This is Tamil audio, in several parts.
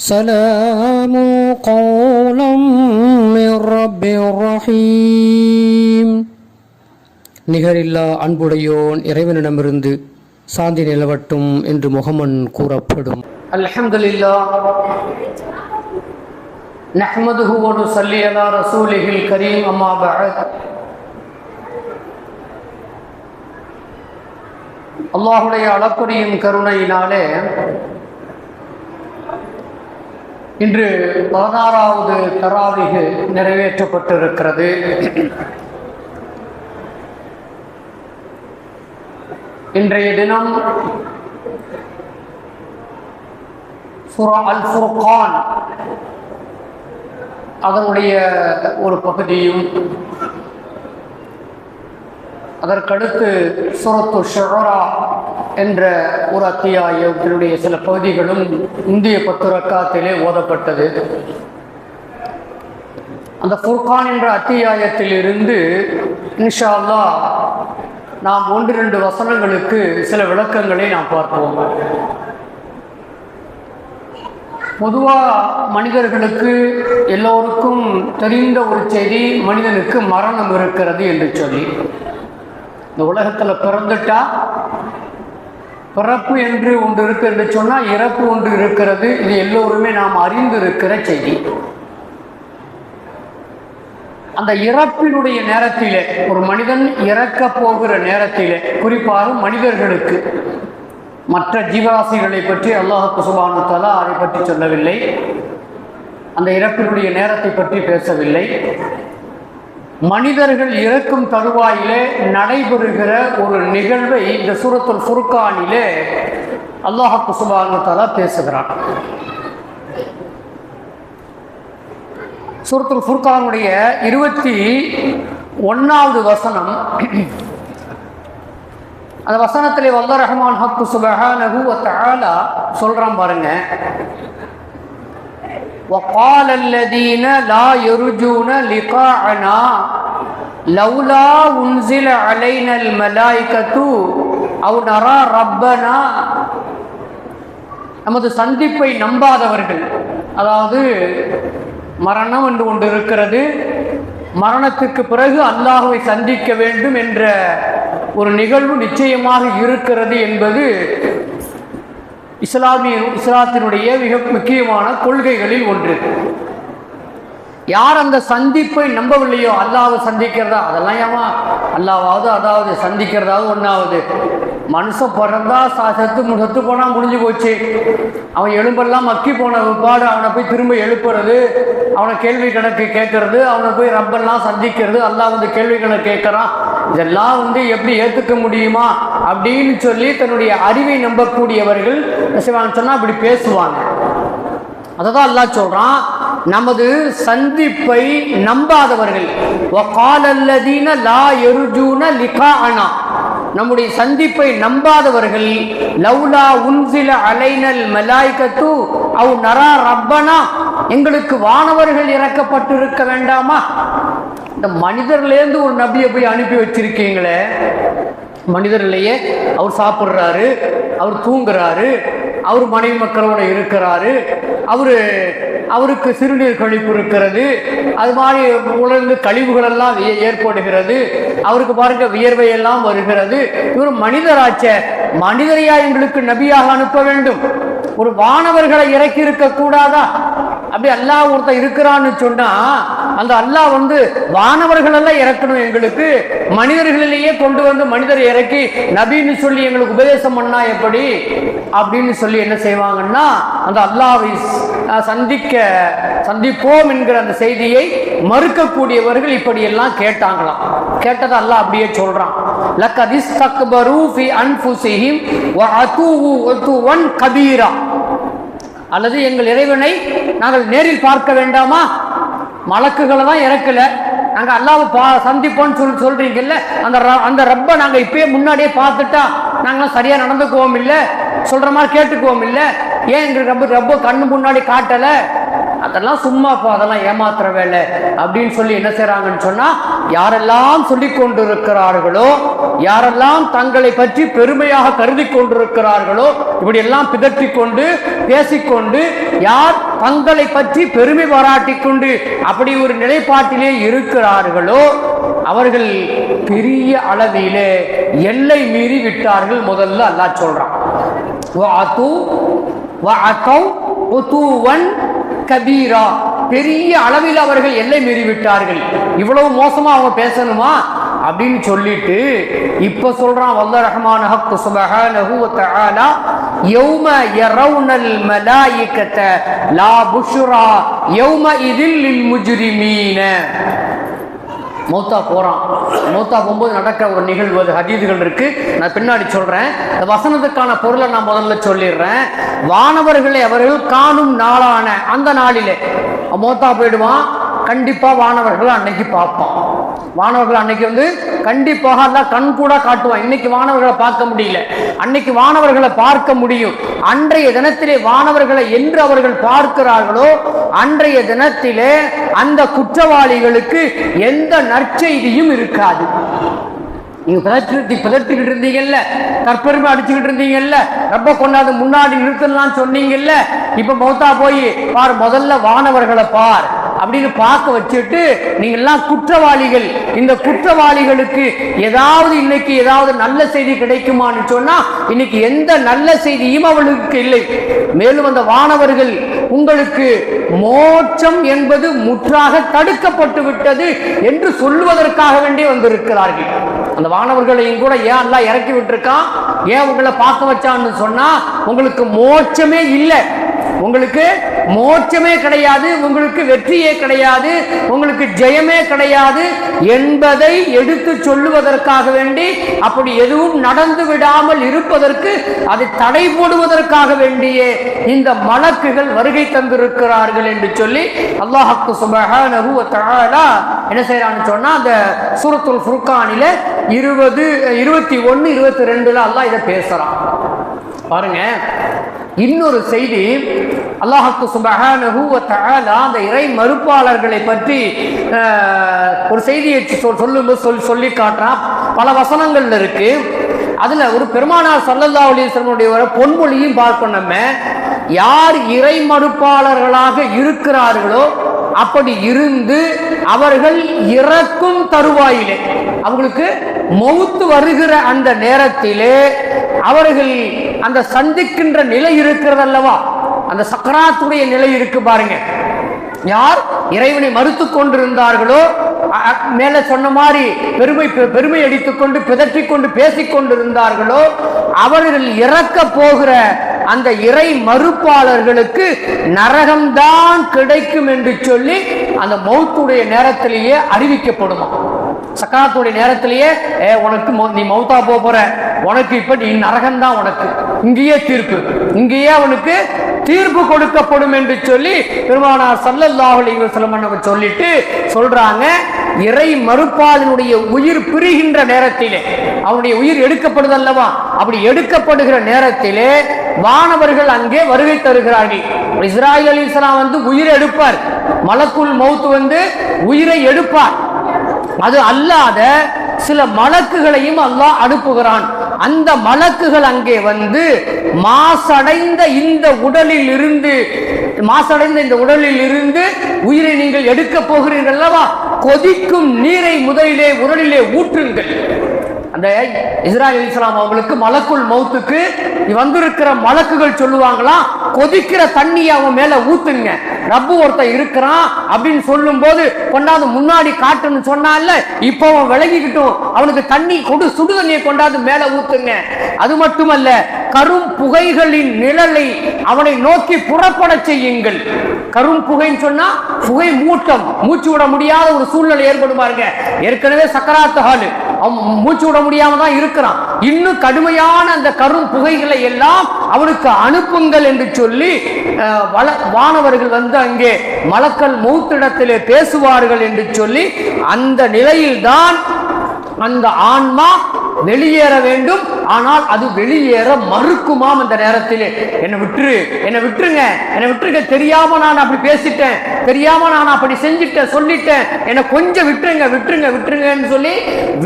سلام قولا من رب رحيم. நிகரில்லா அன்புடையோன் இறைவனிடமிருந்து சாந்தி நிலவட்டும் என்று முகமன் கூறப்படும். அல்ஹம்துலில்லாஹ் நஹ்மதுஹு வ நுஸல்லி அலா ரசூலிஹில் கரீம். அம்மா பஅத். அல்லாஹ்வுடைய அளப்பரியும் கருணையினாலே இன்று 16வது தராவீஹ் நிறைவேற்றப்பட்டிருக்கிறது. இன்றைய தினம் சூரா அல் ஃபுர்கான் அதனுடைய ஒரு பகுதியும், அதற்கடுத்து சூரத்து ஷுஆரா என்ற ஒரு அத்தியாயத்தினுடைய சில பகுதிகளும் இந்திய 10 ரக்காத்திலே ஓதப்பட்டது. அந்த ஃபுர்கான் என்ற அத்தியாயத்தில் இருந்து இன்ஷா அல்லாஹ் நாம் 1-2 வசனங்களுக்கு சில விளக்கங்களை நாம் பார்ப்போம். பொதுவாக மனிதர்களுக்கு எல்லோருக்கும் தெரிந்த ஒரு செய்தி, மனிதனுக்கு மரணம் இருக்கிறது என்று சொல்லி. இந்த உலகத்தில் பிறந்துட்டா பிறப்பு என்று ஒன்று இருக்கிறது சொன்னால் இறப்பு ஒன்று இருக்கிறது. இது எல்லோருமே நாம் அறிந்து இருக்கிற செய்தி. அந்த இறப்பினுடைய நேரத்திலே, ஒரு மனிதன் இறக்க போகிற நேரத்திலே, குறிப்பாக மனிதர்களுக்கு, மற்ற ஜீவராசிகளை பற்றி அல்லாஹ் சுப்ஹானஹு வ தஆலா அதை பற்றி சொல்லவில்லை. அந்த இறப்பினுடைய நேரத்தை பற்றி பேசவில்லை. மனிதர்கள் இறக்கும் தருவாயிலே நடைபெறுகிற ஒரு நிகழ்வை இந்த சூரத்துல் ஃபுர்கானிலே அல்லாஹ் சுப்ஹானஹு வ தஆலா பேசுகிறான். சூரத்துல் ஃபுர்கானுடைய 21வது வசனம். அந்த வசனத்திலே வல்லாஹ் ரஹ்மான் ஹக்கு சுப்ஹானஹு வ தஆலா சொல்றான் பாருங்க. وقال الذين لا يرجون لقاءنا لولا انزل علينا الملائكة او نرى ربنا. நமது சந்திப்பை நம்பாதவர்கள், அதாவது மரணம் என்று ஒன்று இருக்கிறது, மரணத்துக்கு பிறகு அல்லாஹ்வை சந்திக்க வேண்டும் என்ற ஒரு நிகழ்வு நிச்சயமாக இருக்கிறது என்பது இஸ்லாத்தினுடைய மிக முக்கியமான கொள்கைகளில் ஒன்று. யார் அந்த சந்திப்பை நம்பவில்லையோ, அல்லாஹ்வை சந்திக்கிறதா, அதெல்லாம் ஏமா அல்லாஹ்வாவது அதாவது சந்திக்கிறதாவது ஒன்றாவது. மனுஷன் பிறந்தா செத்து போனால் முடிஞ்சு போச்சு. அவன் எலும்பெல்லாம் மக்கி போன விற்பாடு அவனை போய் திரும்ப எழுப்புறது, அவனை கேள்வி கணக்கு கேட்கறது, அவனை போய் ரப்பெல்லாம் சந்திக்கிறது, அல்லாஹ் வந்து கேள்வி கணக்கு கேட்குறான், இதெல்லாம் வந்து எப்படி ஏற்றுக்க முடியுமா அப்படின்னு சொல்லி தன்னுடைய அறிவை நம்பக்கூடியவர்கள் சொன்னால் அப்படி பேசுவாங்க. அததான் அல்லாஹ் சொல்றான், நமது சந்திப்பை நம்பாதவர்கள், وَقَالَ الَّذِينَ لَا يَرْجُونَ لِقَاءَنَا, நம்முடைய சந்திப்பை நம்பாதவர்கள், லவ்லா உன்சில அலைனல் மலாயிகத்து அவ் நரா ரப்பனா, எங்களுக்கு வானவர்கள் இறக்கப்பட்டிருக்க வேண்டாமா. இந்த மனிதர்லேருந்து ஒரு நபியை போய் அனுப்பி வச்சிருக்கீங்களே, மனிதர்லையே அவர் சாப்பிட்றாரு, அவர் தூங்குறாரு, அவர் மனைவி மக்களோட இருக்கிறாரு, அவருக்கு சிறுநீர் கழிப்பு இருக்கிறது, அது மாதிரி உலர்ந்து கழிவுகள் எல்லாம் ஏற்படுகிறது, அவருக்கு பாருங்க வியர்வையெல்லாம் வருகிறது. இவர் மனிதராச்ச, மனிதரையா எங்களுக்கு நபியாக அனுப்ப வேண்டும்? ஒரு வானவர்களை இறக்கி இருக்க கூடாதா? அப்படி அல்லாஹ் ஒருத்தர் இருக்கிறான்னு சொன்னா அந்த அல்லாஹ் வந்து வானவர்கள் எல்லாம் இறக்கணும், எங்களுக்கு மனிதர்களிலேயே கொண்டு வந்து மனிதரை இறக்கி நபின்னு சொல்லி எங்களுக்கு உபதேசம் பண்ணா எப்படி அப்படின்னு சொல்லி என்ன செய்வாங்கன்னா, அந்த அல்லாஹ்வை சந்திப்போம் என்கிற அந்த செய்தியை மறுக்கக்கூடியவர்கள் இப்படி எல்லாம் கேட்டாங்களாம். கேட்டதை அல்லாஹ் அப்படியே சொல்றான், லக்கத் இஸ்தக்பரு ஃபி அன்ஃபுஸிஹிம் வ அதூவு உதுவன் கபீரா. அல்லது எங்கள் இறைவனை நாங்கள் நேரில் பார்க்க வேண்டாமா? மலக்குகளை தான் இறக்கல, நாங்கள் அல்லாஹ்வை சந்திப்போம்னு சொல்றீங்கல்ல, அந்த ரப்பை நாங்கள் இப்பயே முன்னாடியே பார்த்துட்டா நாங்களாம் சரியா நடந்துக்குவோம் இல்லை, சொல்ற மாதிரி கேட்டுக்குவோம் இல்லை, ஏன் எங்களுக்கு ரப்ப கண்ணு முன்னாடி காட்டல? அதெல்லாம் சும்மாப்பா, அதெல்லாம் ஏமாத்துற வேலை அப்படின்னு சொல்லி என்ன செய்றாங்கன்னு சொன்னா, யாரெல்லாம் சொல்லிக் கொண்டிருக்கிறார்களோ, யாரெல்லாம் தங்களை பற்றி பெருமையாக கருதி கொண்டிருக்கிறார்களோ, இப்படி எல்லாம் பிதற்றி கொண்டு பேசிக்கொண்டு யார் தங்களை பற்றி பெருமை பாராட்டிக் கொண்டு அப்படி ஒரு நிலைப்பாட்டிலே இருக்கிறார்களோ அவர்கள் பெரிய அளவிலே எல்லை மீறி விட்டார்கள். முதல்ல அல்லாஹ் சொல்றான், கபீரா, பெரிய அளவில் அவர்கள் எல்லை மீறி விட்டார்கள். இவ்வளவு மோசமா அவங்க பேசணுமா அப்படின்னு சொல்லிட்டு இப்ப சொல்றான் வல்ல ரஹ்மான் ஹக் சுப்ஹானஹு வ தஆலா, யௌம யரவுனல் மலாயிகத லா புஷ்ரா யௌம இதில் லில் முஜ்ரிமீன. மௌத்தா போறான். மௌத்தா போகும்போது நடக்கிற ஒரு நிகழ்வு, ஹதீதுகள் இருக்கு, நான் பின்னாடி சொல்றேன். இந்த வசனத்துக்கான பொருளை நான் முதல்ல சொல்லிடுறேன். வானவர்களை அவர்கள் காணும் நாளான அந்த நாளிலே மௌத்தா போயிடுவான். கண்டிப்பா வானவர்கள் அன்னைக்கு பார்ப்பான். வானவர்கள் அன்னைக்கு கண்டிப்பாக எல்லாம் கண் கூட காட்டுவான். இன்னைக்கு வானவர்களை பார்க்க முடியல, அன்னைக்கு வானவர்களை பார்க்க முடியும். அன்றைய தினத்திலே வானவர்களை என்று அவர்கள் பார்க்கிறார்களோ அன்றைய தினத்திலே அந்த குற்றவாளிகளுக்கு எந்த நற்செய்தியும் இருக்காது. நீங்க பிதற்றிக்கிட்டு இருந்தீங்கல்ல, தற்பெருமை அடிச்சுக்கிட்டு இருந்தீங்கல்ல, ரொம்ப கொண்டாந்து முன்னாடி நிறுத்தலாம் சொன்னீங்கல்ல, இப்ப மௌத்தா போய் பார், முதல்ல வானவர்களை பார் அப்படின்னு பார்க்க வச்சுட்டு நீங்க எல்லாம் குற்றவாளிகள், இந்த குற்றவாளிகளுக்கு ஏதாவது இன்னைக்கு ஏதாவது நல்ல செய்தி கிடைக்குமான்னு சொன்னா இன்னைக்கு எந்த நல்ல செய்தியும் அவளுக்கு இல்லை. மேலும் அந்த வானவர்கள் உங்களுக்கு மோட்சம் என்பது முற்றாக தடுக்கப்பட்டு விட்டது என்று சொல்லுவதற்காக வேண்டி வந்திருக்கிறார்கள். அந்த வானவர்களையும் கூட ஏன் எல்லாம் இறக்கி விட்டுருக்கான், ஏன் உங்களை பார்க்க வச்சான்னு சொன்னா உங்களுக்கு மோட்சமே இல்லை, உங்களுக்கு மோட்சமே கிடையாது, உங்களுக்கு வெற்றியே கிடையாது, உங்களுக்கு ஜெயமே கிடையாது என்பதை எடுத்து சொல்லுவதற்காக வேண்டி, அப்படி எதுவும் நடந்து விடாமல் இருப்பதற்கு அதை தடை போடுவதற்காக வேண்டியே இந்த மலக்குகள் வருகை தந்திருக்கிறார்கள் என்று சொல்லி அல்லாஹ் சுப்ஹானஹு வ தஆலா என்ன செய்யறான்னு சொன்னா அந்த சூரத்துல் ஃபுர்கானில 20, 21, 22 அல்லாஹ் இதை பேசுறான். பாருங்க, இன்னொரு செய்தி அல்லாஹ் சுப்ஹானஹு வ தஆலா அந்த இறை மறுப்பாளர்களை பற்றி ஒரு செய்தியை சொல்லி காட்டுறான். பல வசனங்கள்ல இருக்கு. அதுல ஒரு பெருமானார் ஸல்லல்லாஹு அலைஹி வஸல்லம் ஒரு பொன்மொழியும் பார்க்கணும். நம்ம யார் இறை மறுப்பாளர்களாக இருக்கிறார்களோ அப்படி இருந்து அவர்கள் இறக்கும் தருவாயிலே, அவங்களுக்கு மௌத்து வருகிற அந்த நேரத்திலே அவர்கள் அந்த சந்திக்கின்ற நிலை இருக்கிறது அல்லவா, அந்த சக்கராத்துடைய நிலை இருக்கு பாருங்க. யார் இறைவனை மறுத்து கொண்டிருந்தார்களோ, மேல சொன்ன மாதிரி பெருமை அடித்துக்கொண்டு பிதற்றிக் கொண்டு பேசிக் கொண்டிருந்தார்களோ, அவர்கள் இறக்க போகிற அந்த இறை மறுப்பாளர்களுக்கு நரகம்தான் கிடைக்கும் என்று சொல்லி அந்த மௌத்துடைய நேரத்திலேயே அறிவிக்கப்படுமா. சக்கராத்துடைய நேரத்திலேயே உனக்கு நீ மௌத்தா போற, உனக்கு இப்ப நீ நரகம்தான், உனக்கு இங்கேயே தீர்ப்பு, இங்கேயே அவனுக்கு தீர்ப்பு கொடுக்கப்படும் என்று சொல்லி பெருமானார் ஸல்லல்லாஹு அலைஹி வஸல்லம் சொல்லிட்டு சொல்றாங்க. இறை மறுப்பாளனுடைய உயிர் பிரிகின்ற நேரத்திலே, அவனுடைய உயிர் எடுக்கப்படுதல்லவா, அப்படி எடுக்கப்படுகிற நேரத்திலே வானவர்கள் அங்கே வருகை தருகிறார்கள். இஸ்ராயில் அலைஹிஸ்ஸலாம் உயிரை எடுப்பார், மலக்குல் மௌத் உயிரை எடுப்பார். அது அல்லாத சில மலக்குகளையும் அல்லாஹ் அனுப்புகிறான். அந்த மலக்குகள் அங்கே மாசடைந்த இந்த உடலில் இருந்து உயிரை நீங்கள் எடுக்க போகிறீர்கள் அல்லவா, கொதிக்கும் நீரை முதலிலே உடலிலே ஊற்றுங்கள். அந்த இஸ்ராயில் அலைஹிஸ்ஸலாம் அவங்களுக்கு மலக்குல் மௌத்துக்கு வந்திருக்கிற மலக்குகள் சொல்லுவாங்களாம், கொதிக்கிற தண்ணியை அவன் மேல ஊத்துங்க, ரப்பு ஒருத்தன் இருக்கிறான் அப்படின்னு சொல்லும் போது கொண்டாந்து முன்னாடி காட்டுன்னு சொன்னால, இப்போ அவன் விலகிக்கிட்டும், அவனுக்கு தண்ணி சுடு தண்ணியை கொண்டாந்து மேல ஊத்துங்க. அது மட்டுமல்ல, கரும் புகைகளின் நிழலை அவனை நோக்கி புறப்பட செய்யுங்கள். கரும் புகைன்னு சொன்னா புகை மூட்டம், மூச்சு விட முடியாத ஒரு சூழ்நிலை ஏற்படுமாருங்க. ஏற்கனவே சக்கராத்து ஹாலு, அவன் மூச்சு விட முடியாம தான் இருக்கிறான். இன்னும் கடுமையான அந்த கரும் புகைகளை எல்லாம் அவனுக்கு அனுப்புங்கள் என்று சொல்லி வானவர்கள் அங்கே மலக்கல் மௌத்திடத்திலே பேசுவார்கள் என்று சொல்லி அந்த நிலையில்தான் அந்த ஆன்மா வெளியேற வேண்டும். ஆனால் அது வெளியேற மறுக்குமாம். அந்த நேரத்தில் என்னை விட்டுருங்க, என்னை விட்டுருங்க, தெரியாம நான் அப்படி பேசிட்டேன், தெரியாம நான் அப்படி செஞ்சிட்டேன் சொல்லிட்டேன், என்னை கொஞ்சம் விட்டுருங்கன்னு சொல்லி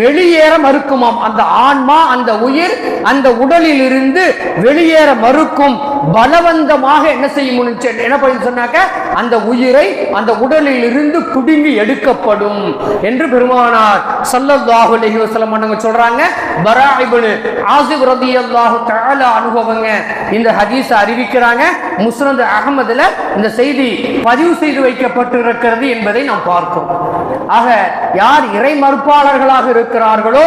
வெளியேற மறுக்குமாம். அந்த ஆன்மா, அந்த உயிர் அந்த உடலில் இருந்து வெளியேற மறுக்கும். பலவந்தமாக என்ன செய்யும் என்ன பண்ணி சொன்னாக்க அந்த உயிரை அந்த உடலில் இருந்து பிடுங்கி எடுக்கப்படும் என்று பெருமானார் ஸல்லல்லாஹு அலைஹி வஸல்லம் அவங்க சொல்றாங்க. பரா இப்னு ஆஸிப் ரலியல்லாஹு தஆலா அனுபவங்க இந்த ஹதீஸ் அறிவிக்கிறாங்க. முஸ்னத் அஹ்மதுல இந்த செய்தி பதிவு செய்து வைக்கப்பட்டிருக்கிறது என்பதை நாம் பார்க்கிறோம். ஆக யார் இறை மறுப்பாளர்களாக இருக்கிறார்களோ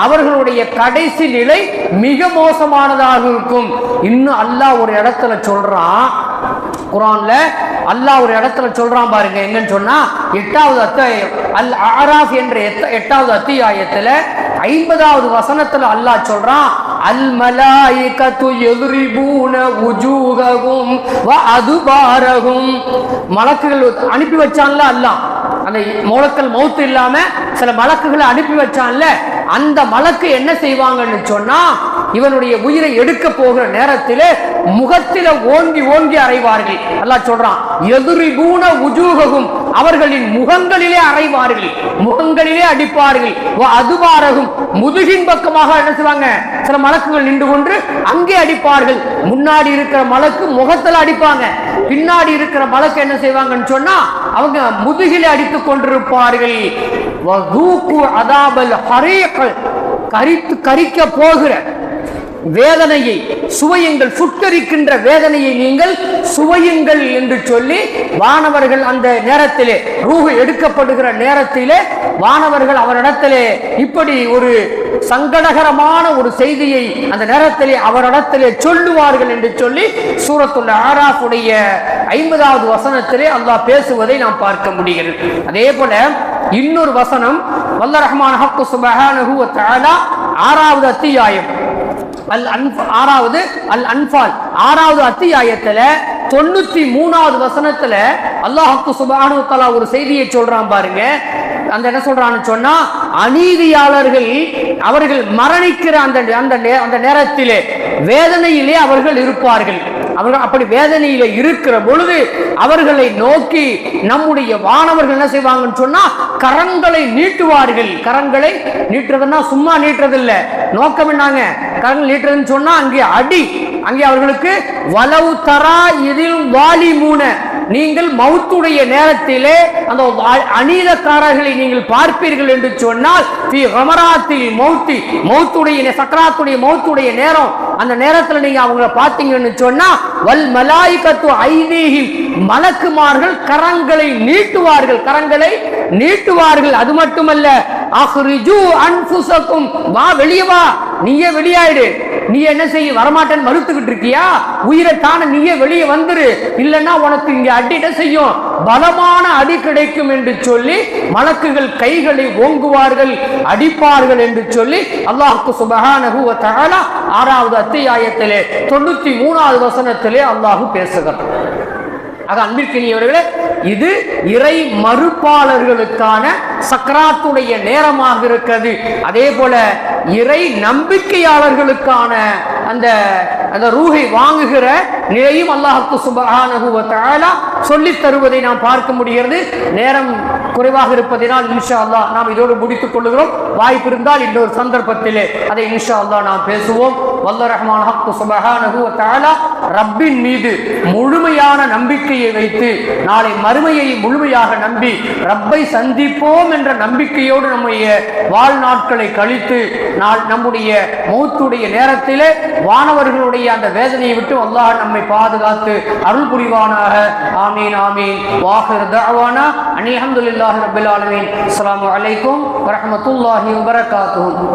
அவர்களுடைய கடைசி நிலை மிக மோசமானதாக இருக்கும். இன்னும் அல்லாஹ் ஒரு இடத்துல சொல்றான், குர்ஆன்ல அல்லாஹ் ஒரு இடத்துல சொல்றான் பாருங்க, என்னன்னு சொன்னா 8வது அத்தியாயம் அல் அராஃப் என்ற 8வது அத்தியாயத்துல 50வது வசனத்துல அல்லாஹ் சொல்றான், அல் மலாயிகத்து யதுரிபூன வுஜூஹஹும் வ அதுபாரஹும். மலக்குகள் அனுப்பி வச்சான்ல அல்லாஹ், அந்த மலக்குகள் மௌத் இல்லாம சில மலக்குகளை அனுப்பி வச்சான்ல, அந்த மலக்கு என்ன செய்வாங்கன்னு சொன்னா இவனுடைய உயிரை எடுக்க போகிற நேரத்தில் முகத்தில ஓங்கி ஓங்கி அறைவார்கள். அல்லாஹ் சொல்றான், யதுரிபூன வுஜூஹஹும், அவர்களின் முகங்களிலே அறைவார்கள், முகங்களிலே அடிப்பார்கள். அதுபாரகும், முதுகின் பக்கமாக என்ன செய்வாங்க, சில மலக்குகள் நின்று கொண்டு அங்கே அடிப்பார்கள். முன்னாடி இருக்கிற மலக்கு முகத்தில் அடிப்பாங்க, பின்னாடி இருக்கிற மலக்கு என்ன செய்வாங்கன்னு சொன்னா அவங்க முதுகிலே அடித்துக் கொண்டிருப்பார்கள். கரிக்க போகிற வேதனையை சுவையுங்கள், சுட்டரிக்கின்ற வேதனையை நீங்கள் சுவையுங்கள் என்று சொல்லி வானவர்கள் அந்த நேரத்திலே ரூஹ் எடுக்கப்படுகிற நேரத்திலே வானவர்கள் அவரிடத்திலே இப்படி ஒரு சங்கடகரமான ஒரு செய்தியை அந்த நேரத்திலே அவரிடத்திலே சொல்லுவார்கள் என்று சொல்லி சூரத்துல் ஆராஃப் உடைய 50வது வசனத்திலே அல்லாஹ் பேசுவதை நாம் பார்க்க முடிகிறது. அதே போல இன்னொரு வசனம் வல்ல ரஹ்மான் ஹக்கு சுப்ஹானஹு வ தஆலா 6வது அத்தியாயம் அல் அன்ஃபால் 6வது அத்தியாயத்துல 93வது வசனத்துல அல்லாஹ் சுப்ஹானஹு வ தஆலா ஒரு செய்தியை சொல்றான் பாருங்க. அந்த என்ன சொல்றான்னு சொன்னா, அநீதியாளர்கள் அவர்கள் மரணிக்கிற அந்த நேரத்திலே வேதனையிலே அவர்கள் இருப்பார்கள். அவர்கள் அப்படி வேதனையில இருக்கிற பொழுது அவர்களை நோக்கி நம்முடைய வானவர்கள் என்ன செய்வாங்கன்னு சொன்னா கரங்களை நீட்டுவார்கள். கரங்களை நீட்டுறதுன்னா சும்மா நீட்டுறது இல்ல, நோக்கம் என்னங்க, கரங்கள் நீட்டுறதுன்னு சொன்னா அங்கே அடி, அங்கே அவர்களுக்கு வலவு தரா இதில் வாலி மூன, நீங்கள் மௌத்துடைய நேரத்திலே அந்த அநீதக்காரர்களை நீங்கள் பார்ப்பீர்கள் என்று சொன்னால் மௌத்துடைய நேரம், அந்த நேரத்தில் நீங்க அவங்களை பார்த்தீங்கன்னு சொன்னா வல் மலாயிகத்து ஐதீஹிம், மலக்குமார்கள் கரங்களை நீட்டுவார்கள். அது மட்டுமல்ல, அஹ்ரிஜு அன்ஃபுஸக்கும், வா வெளியே வா, நீயே வெளியாயிடு, நீ என்ன செய்ய வரமாட்டேன்னு மறுத்துக்கிட்டு இருக்கியா, உயிரை தான நீயே வெளியே வந்துரு, இல்லைன்னா உனக்கு இங்க அடிட செய்யும், பலமான அடி கிடைக்கும் என்று சொல்லி மலக்குகள் கைகளை ஓங்குவார்கள், அடிப்பார்கள் என்று சொல்லி அல்லாஹ் சுப்ஹானஹு வ தஆலா 6வது அத்தியாயத்திலே 93வது வசனத்திலே அல்லாஹ் பேசுகிறார். ஆக அன்பிற்கினியவர்களே, இது இறை மறுப்பாளர்களுக்கான சக்கராத்துடைய நேரமாக இருக்கிறது. அதே போல இறை நம்பிக்கையாளர்களுக்கான அந்த ரூஹை வாங்குகிற நிலையும் அல்லாஹ் சுப்ஹானஹு வ தஆலா சொல்லித் தருவதை நாம் பார்க்க முடிகிறது. நேரம் குறைவாக இருப்பதினால் இன்ஷா அல்லாஹ் நாம் இதோடு முடித்துக் கொள்கிறோம். வாய்ப்பு இருந்தால் இன்னொரு சந்தர்ப்பத்திலே அதை இன்ஷா அல்லாஹ் நாம் பேசுவோம். வல்ல ரஹ்மான் ஹக்கு சுப்ஹானஹு வ தஆலா ரப்பின் மீது முழுமையான நம்பிக்கையை வைத்து நாளை மறுமையை முழுமையாக நம்பி ரப்பை சந்திப்போம் என்ற நம்பிக்கையோடு நம்முடைய வாழ்நாட்களை கழித்து நம்முடைய மௌத்துடைய நேரத்திலே வானவர்களுடைய அந்த வேதனையை விட்டு அல்லாஹ் நம்மை பாதுகாத்து அருள் புரிவானாக. ஆமீன் ஆமீன். வாஹிர் தஅவானா அல்ஹம்துலில்லாஹி ரப்பில் ஆலமீன். அஸ்ஸலாமு அலைக்கும் வரஹ்மத்துல்லாஹி வபரகாத்துஹு.